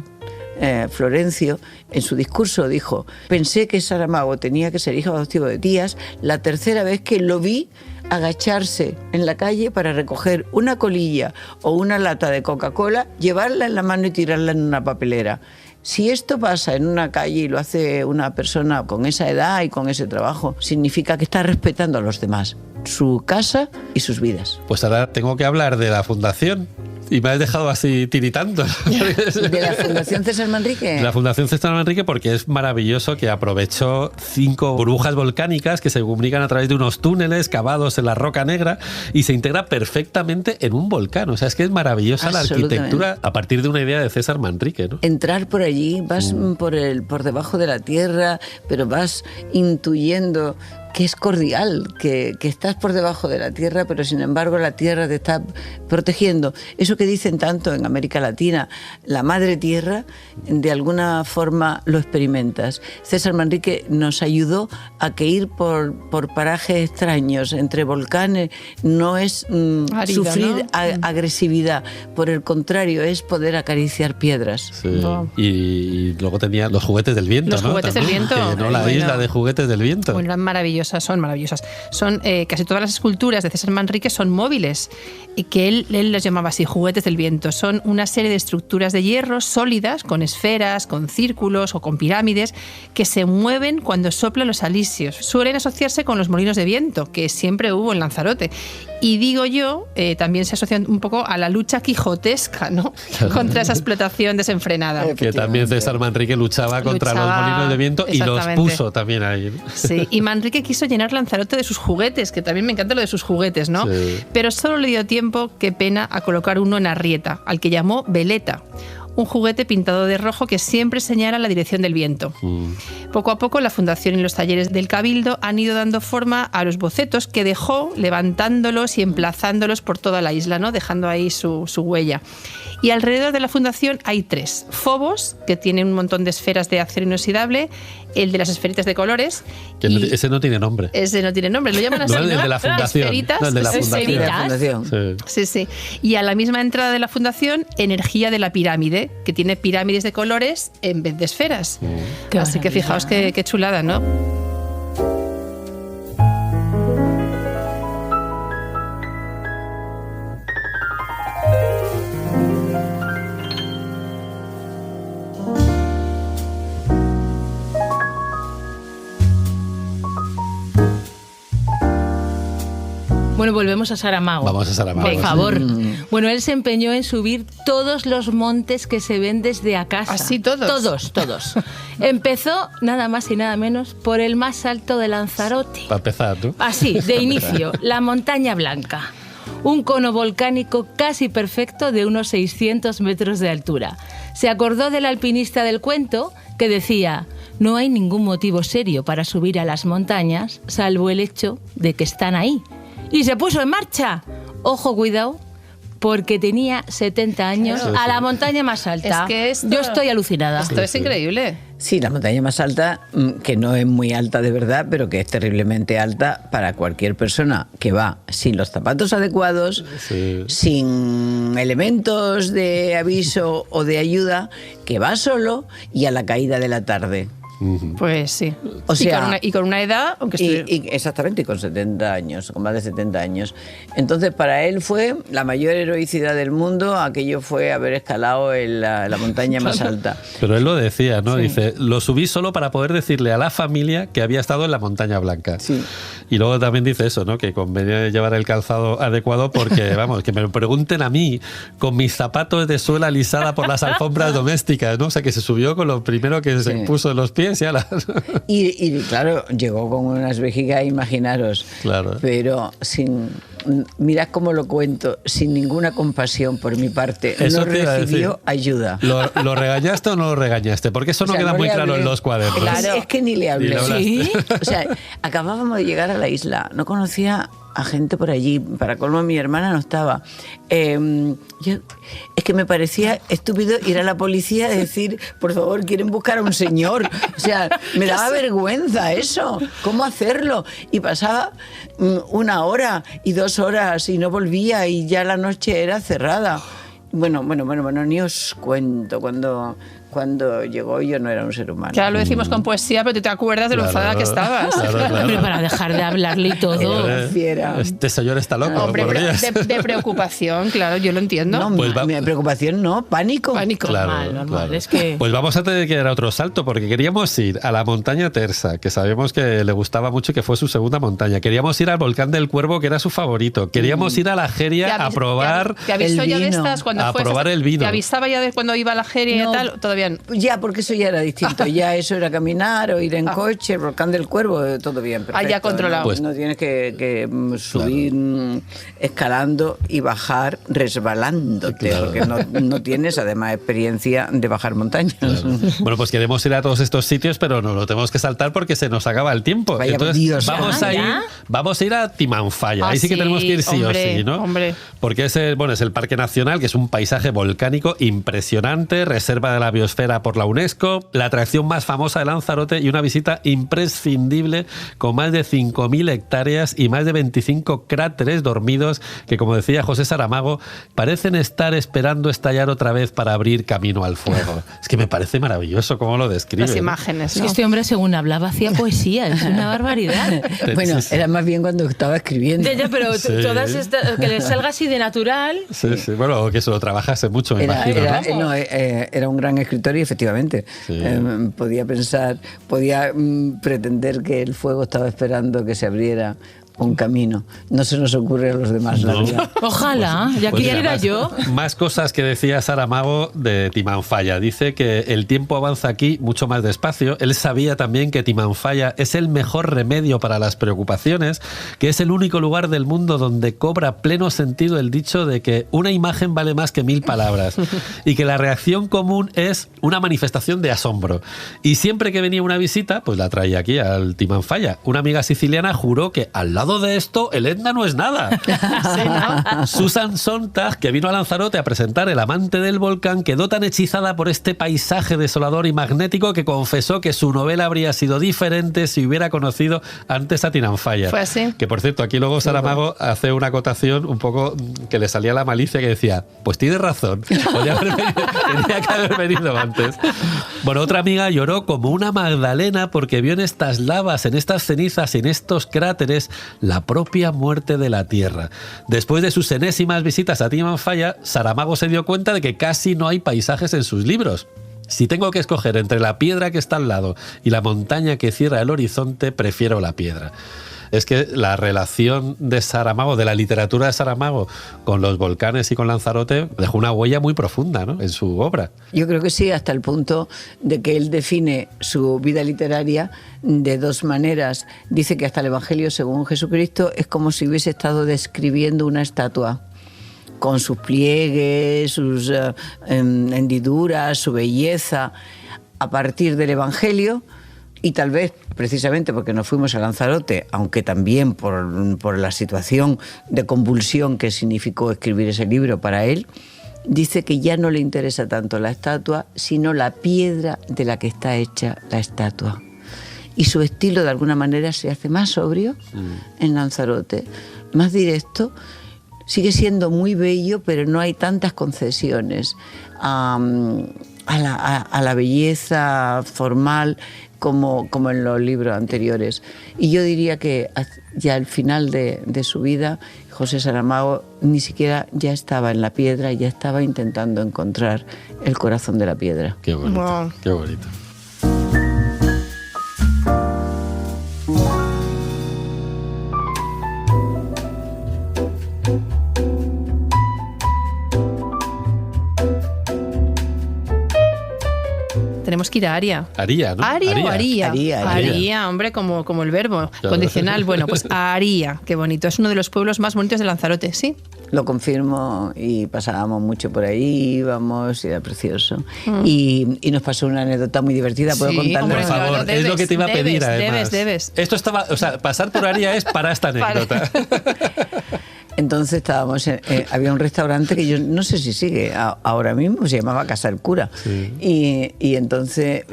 Florencio, en su discurso dijo: pensé que Saramago tenía que ser hijo adoptivo de Tías la tercera vez que lo vi agacharse en la calle para recoger una colilla o una lata de Coca-Cola, llevarla en la mano y tirarla en una papelera. Si esto pasa en una calle y lo hace una persona con esa edad y con ese trabajo, significa que está respetando a los demás, su casa y sus vidas. Pues ahora tengo que hablar de la fundación. Y me has dejado así tiritando. ¿De la Fundación César Manrique? De la Fundación César Manrique, porque es maravilloso que aprovechó 5 burbujas volcánicas que se comunican a través de unos túneles cavados en la roca negra y se integra perfectamente en un volcán. O sea, es que es maravillosa la arquitectura a partir de una idea de César Manrique, ¿no? Entrar por allí, vas por debajo de la tierra, pero vas intuyendo que es cordial, que estás por debajo de la tierra, pero sin embargo la tierra te está protegiendo. Eso que dicen tanto en América Latina, la madre tierra, de alguna forma lo experimentas. César Manrique nos ayudó a que ir por parajes extraños, entre volcanes, no es Árido, sufrir ¿no? Agresividad, por el contrario, es poder acariciar piedras. Sí. Wow. Y luego tenía los juguetes del viento, Los ¿no? juguetes del viento. Que llenó la Bueno. isla de juguetes del viento. Bueno, eran maravillosas, son maravillosas. Son casi todas las esculturas de César Manrique son móviles y que él los llamaba así, juguetes del viento. Son una serie de estructuras de hierro sólidas, con esferas, con círculos o con pirámides, que se mueven cuando soplan los alisios. Suelen asociarse con los molinos de viento, que siempre hubo en Lanzarote. Y digo yo, también se asocian un poco a la lucha quijotesca, ¿no? Contra esa explotación desenfrenada. Que también César Manrique luchaba contra los molinos de viento y los exactamente. puso también ahí, ¿no? Sí, y Manrique quiso llenar Lanzarote de sus juguetes, que también me encanta lo de sus juguetes, ¿no? Sí. Pero solo le dio tiempo, qué pena, a colocar uno en Arrieta, al que llamó Veleta. Un juguete pintado de rojo que siempre señala la dirección del viento. Poco a poco la Fundación y los talleres del Cabildo han ido dando forma a los bocetos que dejó, levantándolos y emplazándolos por toda la isla, ¿no? Dejando ahí su huella. Y alrededor de la Fundación hay 3. Phobos, que tiene un montón de esferas de acero inoxidable, el de las esferitas de colores. Que ese no tiene nombre. Ese no tiene nombre, lo llaman así, No, el ¿no? de la Fundación. Esferitas. No, el de la Esferitas. Fundación. La Fundación. Sí. Sí, sí. Y a la misma entrada de la Fundación, energía de la pirámide, que tiene pirámides de colores en vez de esferas. Qué Así que maravilla. fijaos qué chulada, ¿no? Bueno, volvemos a Saramago. Vamos a Saramago. Por sí. favor. Bueno, él se empeñó en subir todos los montes que se ven desde a casa. ¿Así todos? Todos. Empezó nada más y nada menos por el más alto de Lanzarote. Para empezar, ¿no? Así, de inicio, la Montaña Blanca. Un cono volcánico casi perfecto de unos 600 metros de altura. Se acordó del alpinista del cuento que decía: no hay ningún motivo serio para subir a las montañas salvo el hecho de que están ahí. Y se puso en marcha. Ojo, cuidado, porque tenía 70 años a la montaña más alta. Es que esto- Yo estoy alucinada. Esto es increíble. Sí, la montaña más alta, que no es muy alta de verdad, pero que es terriblemente alta para cualquier persona que va sin los zapatos adecuados, Sí. sin elementos de aviso o de ayuda, que va solo y a la caída de la tarde. Pues sí. O sea, y con una edad, aunque exactamente, y con 70 años, con más de 70 años. Entonces, para él fue la mayor heroicidad del mundo, aquello fue haber escalado en la montaña más alta. Pero él lo decía, ¿no? Sí. Dice, lo subí solo para poder decirle a la familia que había estado en la montaña blanca. Sí. Y luego también dice eso, ¿no? Que convenía llevar el calzado adecuado porque, vamos, que me lo pregunten a mí, con mis zapatos de suela alisada por las alfombras domésticas, ¿no? O sea, que se subió con lo primero que se puso en los pies. Y claro, llegó con unas vejigas, imaginaros, claro. Pero mirad cómo lo cuento, sin ninguna compasión por mi parte. Eso no recibió ayuda. ¿Lo regañaste o no lo regañaste? Porque eso no queda muy claro en los cuadernos. Claro. Es que ni le hablé. ¿Sí? O sea, acabábamos de llegar a la isla, no conocía a gente por allí, para colmo mi hermana no estaba. Es que me parecía estúpido ir a la policía y decir, por favor, quieren buscar a un señor. O sea, me daba vergüenza eso. ¿Cómo hacerlo? Y pasaba 1 hora y 2 horas y no volvía y ya la noche era cerrada. Bueno, ni os cuento cuando llegó yo no era un ser humano. Claro, lo decimos con poesía, pero tú te acuerdas de lo enfadada que estabas. Claro. Pero para dejar de hablarle y todo. Este señor está loco. Hombre, de preocupación, claro, yo lo entiendo. No, pues preocupación no, pánico. Claro, normal. Es que... Pues vamos a tener que dar otro salto, porque queríamos ir a la montaña Tersa, que sabemos que le gustaba mucho y que fue su segunda montaña. Queríamos ir al volcán del Cuervo, que era su favorito. Queríamos ir a la Jeria a probar el vino. Probar el vino. ¿Te avisaba ya de cuando iba a la Jeria y tal? Todavía no. Ya, porque eso ya era distinto. Ya eso era caminar o ir en coche, el volcán del Cuervo, todo bien, perfecto. Ya controlado. Pues no tienes que subir escalando y bajar resbalándote, porque no tienes además experiencia de bajar montañas. Claro. Bueno, pues queremos ir a todos estos sitios, pero nos lo tenemos que saltar porque se nos acaba el tiempo. Vaya, entonces Dios, vamos a ir a Timanfaya. Ahí sí que tenemos que ir sí o sí, ¿no? Hombre. Porque es el Parque Nacional, que es un paisaje volcánico impresionante, reserva de la biosfera por la UNESCO, la atracción más famosa de Lanzarote y una visita imprescindible con más de 5.000 hectáreas y más de 25 cráteres dormidos que, como decía José Saramago, parecen estar esperando estallar otra vez para abrir camino al fuego. Es que me parece maravilloso cómo lo describe. Las imágenes, ¿no? Es que este hombre, según hablaba, hacía poesía, es una barbaridad. Bueno, era más bien cuando estaba escribiendo. Ya, pero todas estas, que le salga así de natural. Sí. Bueno, que eso lo trabajase mucho, me imagino. Era un gran escritor y efectivamente podía pretender que el fuego estaba esperando que se abriera un camino. No se nos ocurre a los demás, la verdad. Ojalá, ya quisiera yo. Más cosas que decía Saramago de Timanfaya. Dice que el tiempo avanza aquí mucho más despacio. Él sabía también que Timanfaya es el mejor remedio para las preocupaciones, que es el único lugar del mundo donde cobra pleno sentido el dicho de que una imagen vale más que 1000 palabras y que la reacción común es una manifestación de asombro. Y siempre que venía una visita, pues la traía aquí al Timanfaya. Una amiga siciliana juró que al lado de esto, el Etna no es nada. Sí, ¿no? Susan Sontag, que vino a Lanzarote a presentar El amante del volcán, quedó tan hechizada por este paisaje desolador y magnético que confesó que su novela habría sido diferente si hubiera conocido antes a Timanfaya. Fue así. Que, por cierto, aquí luego Saramago hace una acotación un poco que le salía la malicia, que decía, pues tienes razón, tenía que haber venido antes. Bueno, otra amiga lloró como una magdalena porque vio en estas lavas, en estas cenizas, en estos cráteres, la propia muerte de la Tierra. Después de sus enésimas visitas a Timanfaya, Saramago se dio cuenta de que casi no hay paisajes en sus libros. Si tengo que escoger entre la piedra que está al lado y la montaña que cierra el horizonte, prefiero la piedra. Es que la relación de Saramago, de la literatura de Saramago con los volcanes y con Lanzarote, dejó una huella muy profunda, ¿no?, en su obra. Yo creo que sí, hasta el punto de que él define su vida literaria de 2 maneras. Dice que hasta el Evangelio según Jesucristo es como si hubiese estado describiendo una estatua, con sus pliegues, sus hendiduras, su belleza, a partir del Evangelio. Y tal vez, precisamente porque nos fuimos a Lanzarote, aunque también por la situación de convulsión que significó escribir ese libro para él, dice que ya no le interesa tanto la estatua, sino la piedra de la que está hecha la estatua. Y su estilo, de alguna manera, se hace más sobrio en Lanzarote, más directo. Sigue siendo muy bello, pero no hay tantas concesiones a a la belleza formal como en los libros anteriores. Y yo diría que ya al final de su vida, José Saramago ni siquiera ya estaba en la piedra, ya estaba intentando encontrar el corazón de la piedra. Qué bonito, Wow. qué bonito. Tenemos que ir a Aria. Aria, ¿no? ¿Aria o Aría? Aria. Aria, hombre, como el verbo condicional. Bueno, pues a Aria, qué bonito. Es uno de los pueblos más bonitos de Lanzarote, ¿sí? Lo confirmo, y pasábamos mucho por ahí, íbamos, y era precioso. Y nos pasó una anécdota muy divertida, ¿puedo Sí, contarla? hombre, Por favor, claro, es lo que te iba a pedir, además. Debes. Esto estaba, o sea, pasar por Aria es para esta anécdota. Entonces estábamos había un restaurante que yo no sé si sigue ahora mismo, se llamaba Casa del Cura. Sí. Y entonces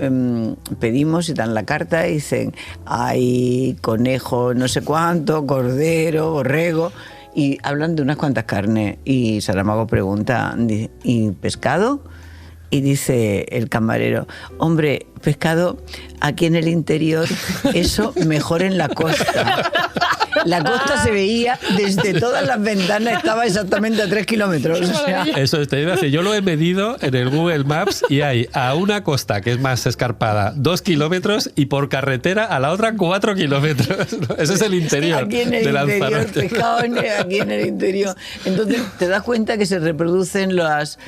pedimos y dan la carta y dicen, hay conejo no sé cuánto, cordero, borrego, y hablan de unas cuantas carnes. Y Saramago pregunta, ¿y pescado? Y dice el camarero, hombre, pescado aquí en el interior, eso mejor en la costa. La costa se veía desde todas las ventanas, estaba exactamente a 3 kilómetros. O sea, Eso te iba a decir, yo lo he medido en el Google Maps y hay a una costa que es más escarpada 2 kilómetros y por carretera a la otra 4 kilómetros. Ese es el interior aquí en el de interior, Lanzarote. pescado aquí en el interior. Entonces te das cuenta que se reproducen las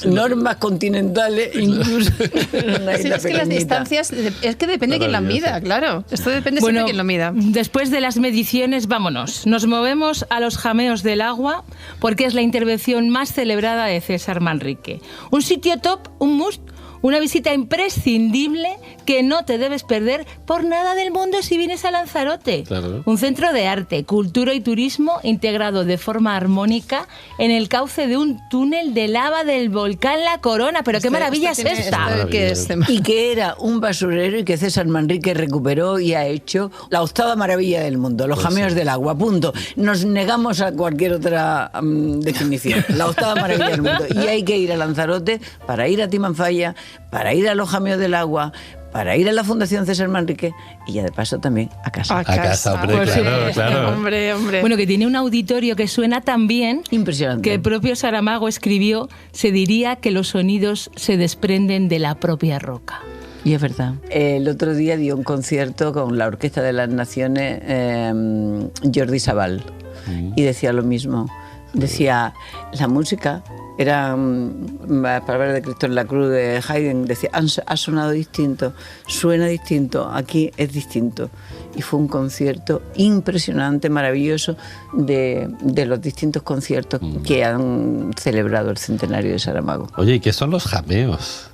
normas continentales incluso en una Sí, isla es que las pequeñita. distancias, es que depende de quién la mida, claro. Esto depende siempre de quién lo mida. Después de las mediciones, vámonos. Nos movemos a los jameos del agua porque es la intervención más celebrada de César Manrique. Un sitio top, un must, una visita imprescindible que no te debes perder por nada del mundo si vienes a Lanzarote. Claro. Un centro de arte, cultura y turismo integrado de forma armónica en el cauce de un túnel de lava del volcán La Corona. Pero qué maravilla es esta. Que es Y que era un basurero y que César Manrique recuperó y ha hecho la octava maravilla del mundo, los jameos del agua, punto. Nos negamos a cualquier otra definición. La octava maravilla del mundo. Y hay que ir a Lanzarote para ir a Timanfaya, para ir a los jameos del agua, para ir a la Fundación César Manrique y ya de paso también a casa. A casa, hombre, Por claro, supuesto, claro. Hombre. Bueno, que tiene un auditorio que suena tan bien Impresionante. que el propio Saramago escribió, se diría que los sonidos se desprenden de la propia roca. Y es verdad. El otro día dio un concierto con la Orquesta de las Naciones, Jordi Sabal, y decía lo mismo. Decía, la música era las palabras de Cristo en la cruz de Haydn, decía, ha sonado distinto, suena distinto, aquí es distinto. Y fue un concierto impresionante, maravilloso, de los distintos conciertos que han celebrado el centenario de Saramago. Oye, ¿y qué son los jameos?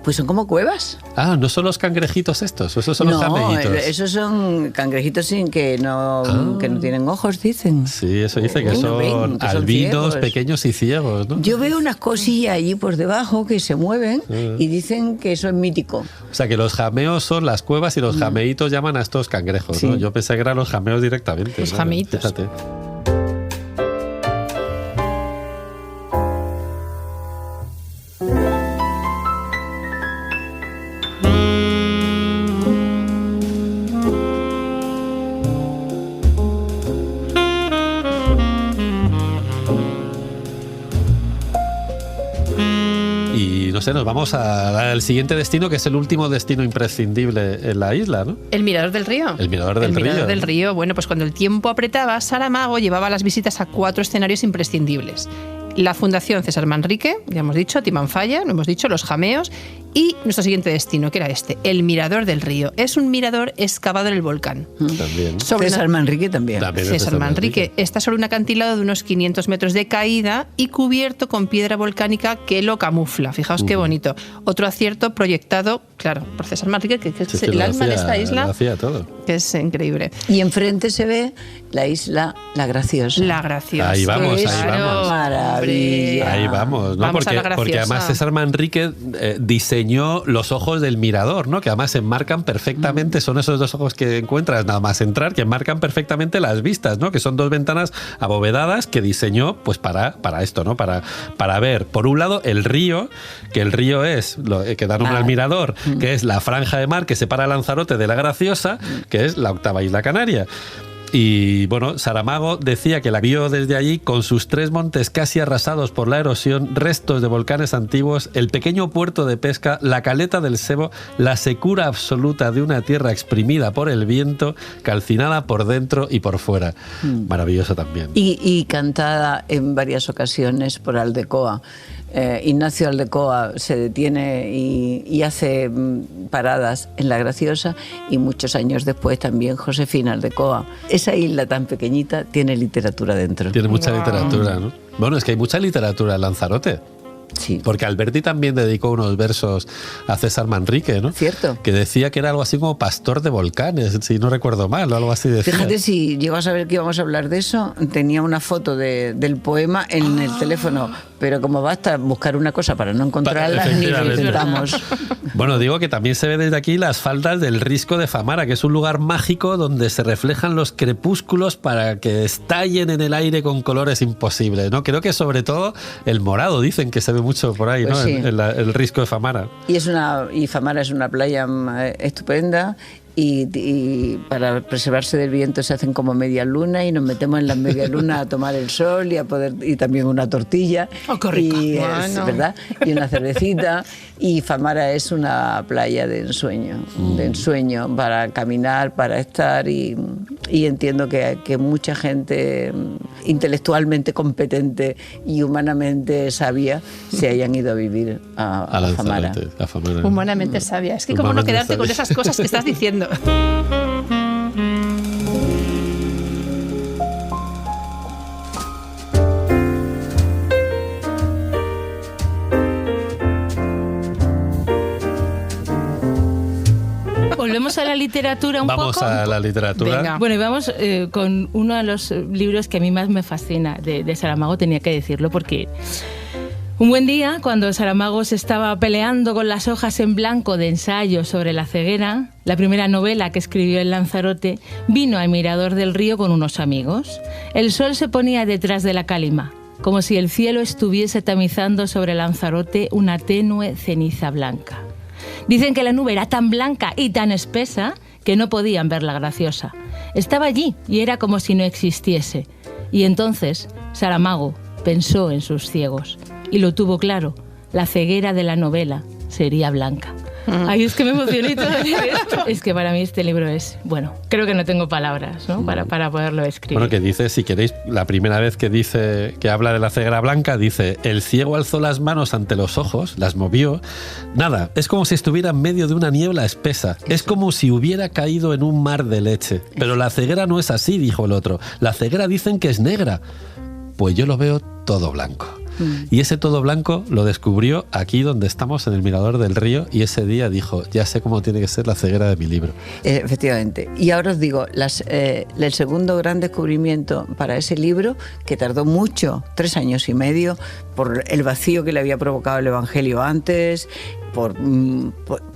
Pues son como cuevas. Ah, ¿no son los cangrejitos estos? ¿Esos son los jameitos? Esos son cangrejitos sin que no tienen ojos, dicen. Sí, eso dice que No son ven, que son albinos, ciegos. pequeños y ciegos, ¿no? Yo veo unas cosillas allí por debajo que se mueven y dicen que eso es mítico. O sea, que los jameos son las cuevas y los jameitos llaman a estos cangrejos, ¿no? Sí. Yo pensé que eran los jameos directamente. Los ¿no? jameitos. Fíjate. Y no sé, nos vamos al siguiente destino, que es el último destino imprescindible en la isla, ¿no? El Mirador del Río. El Mirador del Río. Mirador del Río. Bueno, pues cuando el tiempo apretaba, Saramago llevaba las visitas a 4 escenarios imprescindibles. La Fundación César Manrique, ya hemos dicho, Timanfaya, lo hemos dicho, los jameos, y nuestro siguiente destino, que era este, el Mirador del Río. Es un mirador excavado en el volcán. También. Sobre César Manrique también. También es César Manrique está sobre un acantilado de unos 500 metros de caída y cubierto con piedra volcánica que lo camufla. Fijaos qué bonito. Otro acierto proyectado Claro, por César Manrique, que es Sí, el lo alma de hacía- esta lo isla, hacía todo. que es increíble. Y enfrente se ve la isla La Graciosa. La Graciosa. Ahí vamos, ahí Claro, vamos. Maravilla. Ahí vamos, ¿no? Vamos a la Porque además Graciosa. César Manrique diseñó los ojos del mirador, ¿no? Que además se enmarcan perfectamente, son esos dos ojos que encuentras nada más entrar, que enmarcan perfectamente las vistas, ¿no? Que son dos ventanas abovedadas que diseñó pues para esto, ¿no? Para ver, por un lado, el río, que el río es lo que da nombre al mirador, que es la franja de mar que separa Lanzarote de La Graciosa, que es la octava isla canaria. Y bueno, Saramago decía que la vio desde allí con sus 3 montes casi arrasados por la erosión, restos de volcanes antiguos, el pequeño puerto de pesca, la caleta del Sebo, la secura absoluta de una tierra exprimida por el viento, calcinada por dentro y por fuera. Maravilloso también. Y cantada en varias ocasiones por Aldecoa. Ignacio Aldecoa se detiene y hace paradas en La Graciosa, y muchos años después también Josefina Aldecoa. Esa isla tan pequeñita tiene literatura dentro. Tiene mucha literatura, ¿no? Bueno, es que hay mucha literatura en Lanzarote. Sí. Porque Alberti también dedicó unos versos a César Manrique, ¿no? Cierto. Que decía que era algo así como pastor de volcanes, si no recuerdo mal, o algo así decía. Fíjate, si llego a saber que íbamos a hablar de eso, tenía una foto del poema en el teléfono, pero como basta buscar una cosa para no encontrarla, ni lo Efectivamente. intentamos. Bueno, digo que también se ve desde aquí las faldas del Risco de Famara, que es un lugar mágico donde se reflejan los crepúsculos para que estallen en el aire con colores imposibles, ¿no? Creo que sobre todo el morado, dicen que se ve mucho por ahí, Pues ¿no? sí. El Risco de Famara. Y Famara es una playa estupenda. Y para preservarse del viento se hacen como media luna, y nos metemos en las media lunas a tomar el sol y también una tortilla. Oh, qué rico. Y, Bueno. ¿verdad? Y una cervecita. Y Famara es una playa de ensueño para caminar, para estar, y entiendo que mucha gente intelectualmente competente y humanamente sabia se hayan ido a vivir a Famara. Lanzarote, a Famara. Humanamente sabia. Es que cómo no Humanamente quedarte con sabia. esas cosas que estás diciendo. Volvemos a la literatura un Vamos poco. a la literatura. Venga. Bueno, y vamos con uno de los libros que a mí más me fascina de Saramago, tenía que decirlo, porque un buen día, cuando Saramago se estaba peleando con las hojas en blanco de ensayo sobre la ceguera, la primera novela que escribió en Lanzarote, vino al mirador del río con unos amigos. El sol se ponía detrás de la calima, como si el cielo estuviese tamizando sobre Lanzarote una tenue ceniza blanca. Dicen que la nube era tan blanca y tan espesa que no podían ver La Graciosa. Estaba allí y era como si no existiese. Y entonces Saramago pensó en sus ciegos y lo tuvo claro. La ceguera de la novela sería blanca. Ay, es que me emocioné todo de leer esto. Es que para mí este libro es, bueno, creo que no tengo palabras, ¿no? para poderlo escribir. Bueno, que dice, si queréis, la primera vez que dice, que habla de la ceguera blanca, dice: el ciego alzó las manos ante los ojos, las movió. Nada, es como si estuviera en medio de una niebla espesa. Es como si hubiera caído en un mar de leche. Pero la ceguera no es así, dijo el otro. La ceguera dicen que es negra. Pues yo lo veo todo blanco. Y ese todo blanco lo descubrió aquí donde estamos, en el mirador del río, y ese día dijo: ya sé cómo tiene que ser la ceguera de mi libro. Efectivamente. Y ahora os digo, el segundo gran descubrimiento para ese libro, que tardó mucho, 3 años y medio, por el vacío que le había provocado el Evangelio antes,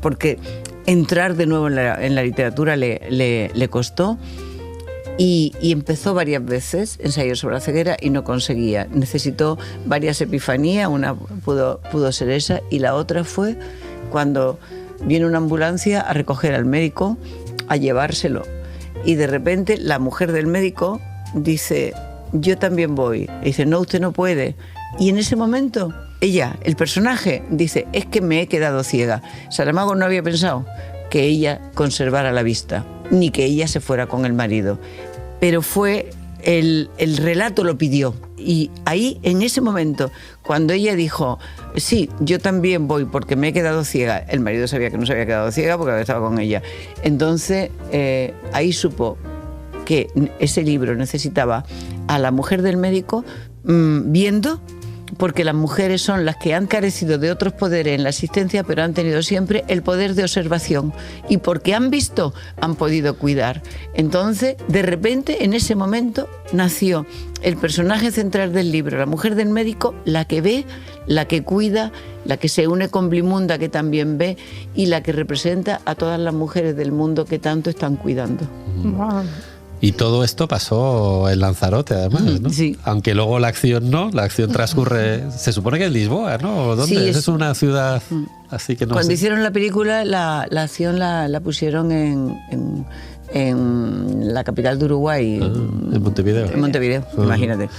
porque entrar de nuevo en la literatura le costó. Y empezó varias veces ensayos sobre la ceguera y no conseguía. Necesitó varias epifanías, una pudo ser esa, y la otra fue cuando viene una ambulancia a recoger al médico, a llevárselo. Y de repente la mujer del médico dice: yo también voy. Y dice: no, usted no puede. Y en ese momento ella, el personaje, dice: es que me he quedado ciega. Saramago no había pensado que ella conservara la vista, ni que ella se fuera con el marido. Pero fue el relato lo pidió. Y ahí, en ese momento, cuando ella dijo: sí, yo también voy porque me he quedado ciega, el marido sabía que no se había quedado ciega porque había estado con ella. Entonces, ahí supo que ese libro necesitaba a la mujer del médico viendo porque las mujeres son las que han carecido de otros poderes en la existencia, pero han tenido siempre el poder de observación, y porque han visto, han podido cuidar. Entonces, de repente, en ese momento, nació el personaje central del libro, la mujer del médico, la que ve, la que cuida, la que se une con Blimunda, que también ve, y la que representa a todas las mujeres del mundo que tanto están cuidando. Wow. Y todo esto pasó en Lanzarote, además, ¿no? Sí. Aunque luego la acción no, la acción transcurre, se supone que en Lisboa, ¿no? ¿O dónde? Sí, es una ciudad así que no Cuando sé. hicieron la película, la acción la pusieron en la capital de Uruguay. En Montevideo. En Montevideo, imagínate.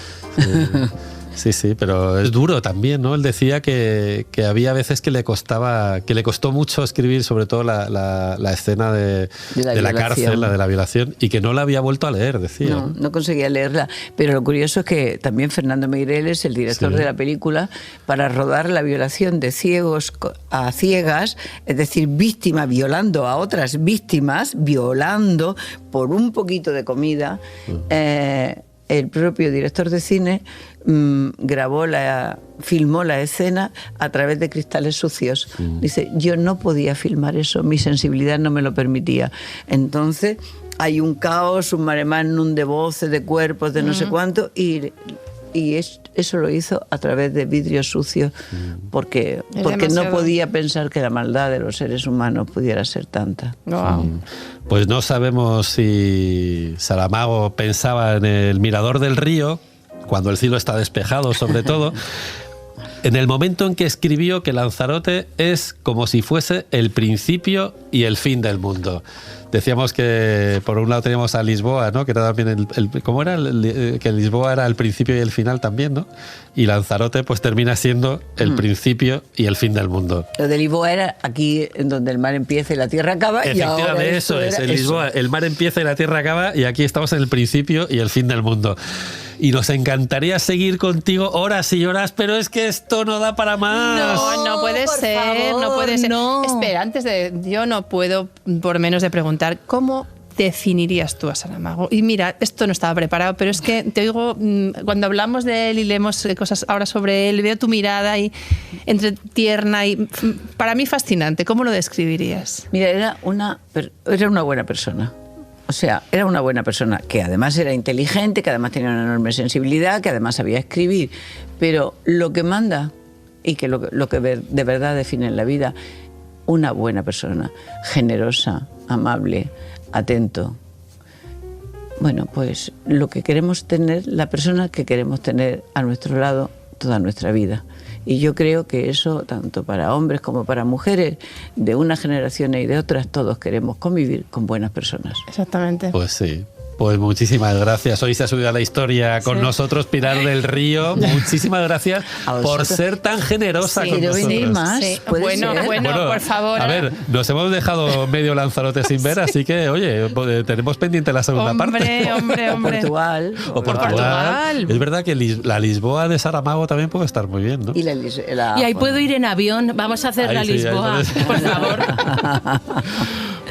Sí, pero es duro también, ¿no? Él decía que había veces que le costó mucho escribir, sobre todo la escena de la cárcel, la de la violación, y que no la había vuelto a leer, decía. No conseguía leerla. Pero lo curioso es que también Fernando Meireles, el director de la película, para rodar la violación de ciegos a ciegas, es decir, víctimas violando a otras víctimas, violando por un poquito de comida, el propio director de cine filmó la escena a través de cristales sucios. Dice, yo no podía filmar eso, mi sensibilidad no me lo permitía. Entonces hay un caos, un mare magnum de voces, de cuerpos, de no sé cuánto, y eso lo hizo a través de vidrios sucios, porque no podía pensar que la maldad de los seres humanos pudiera ser tanta. Wow. Pues no sabemos si Saramago pensaba en el mirador del río, cuando el cielo está despejado, sobre todo, en el momento en que escribió que Lanzarote es como si fuese el principio y el fin del mundo. Decíamos que por un lado teníamos a Lisboa, ¿no? Que era también ¿cómo era? Que Lisboa era el principio y el final también, ¿no? Y Lanzarote pues termina siendo el principio y el fin del mundo. Lo de Lisboa era aquí en donde el mar empieza y la tierra acaba. Efectivamente, eso es. En Lisboa el mar empieza y la tierra acaba, y aquí estamos en el principio y el fin del mundo. Y nos encantaría seguir contigo horas y horas, pero es que esto no da para más. No puede por ser, favor, no puede ser. no. Espera, yo no puedo, por menos de preguntar, ¿cómo definirías tú a Saramago? Y mira, esto no estaba preparado, pero es que te oigo, cuando hablamos de él y leemos cosas ahora sobre él, veo tu mirada y entre tierna y para mí fascinante. ¿Cómo lo describirías? Mira, era una buena persona. O sea, era una buena persona, que además era inteligente, que además tenía una enorme sensibilidad, que además sabía escribir. Pero lo que manda, y que lo que de verdad define en la vida, una buena persona, generosa, amable, atento. Bueno, pues lo que queremos tener, la persona que queremos tener a nuestro lado toda nuestra vida. Y yo creo que eso, tanto para hombres como para mujeres, de unas generaciones y de otras, todos queremos convivir con buenas personas. Exactamente. Pues sí. Pues subidas gracias. Hoy se ha subido a la historia con nosotros Pilar del Río. Muchísimas gracias por ser tan generosa con nosotros. venir más. Sí. ¿Puede Bueno, ser? por favor. A ver, nos hemos dejado medio Lanzarote sin ver, así que, oye, tenemos pendiente la segunda parte. Hombre. Portugal. O Portugal. Es verdad que la Lisboa de Saramago también puede estar muy bien, ¿no? Y ahí puedo ir en avión. Vamos a hacer Ahí la sí, Lisboa, ahí por favor.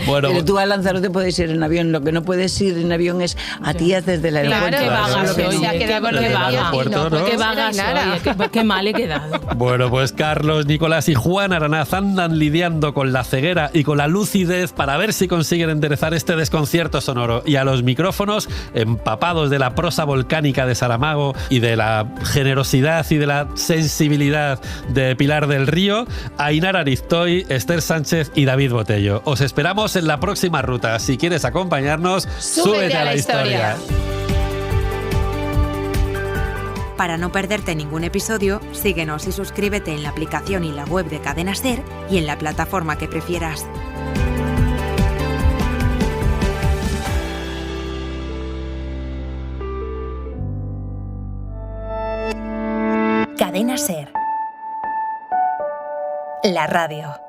Bueno, Pero tú a Lanzarote puedes ir en avión. Lo que no puedes ir en avión es a Tías desde el aeropuerto. Qué vagas Claro, soy, se ha quedado con lo de vaga. Puerto, ¿no? Qué vagas soy, qué mal he quedado. Bueno, pues Carlos, Nicolás y Juan Aranaz andan lidiando con la ceguera y con la lucidez para ver si consiguen enderezar este desconcierto sonoro. Y a los micrófonos, empapados de la prosa volcánica de Saramago y de la generosidad y de la sensibilidad de Pilar del Río, Ainara Ariztoy, Esther Sánchez y David Botello. Os esperamos en la próxima ruta. Si quieres acompañarnos, súbete a la historia. Para no perderte ningún episodio, síguenos y suscríbete en la aplicación y la web de Cadena SER y en la plataforma que prefieras. Cadena SER. La radio.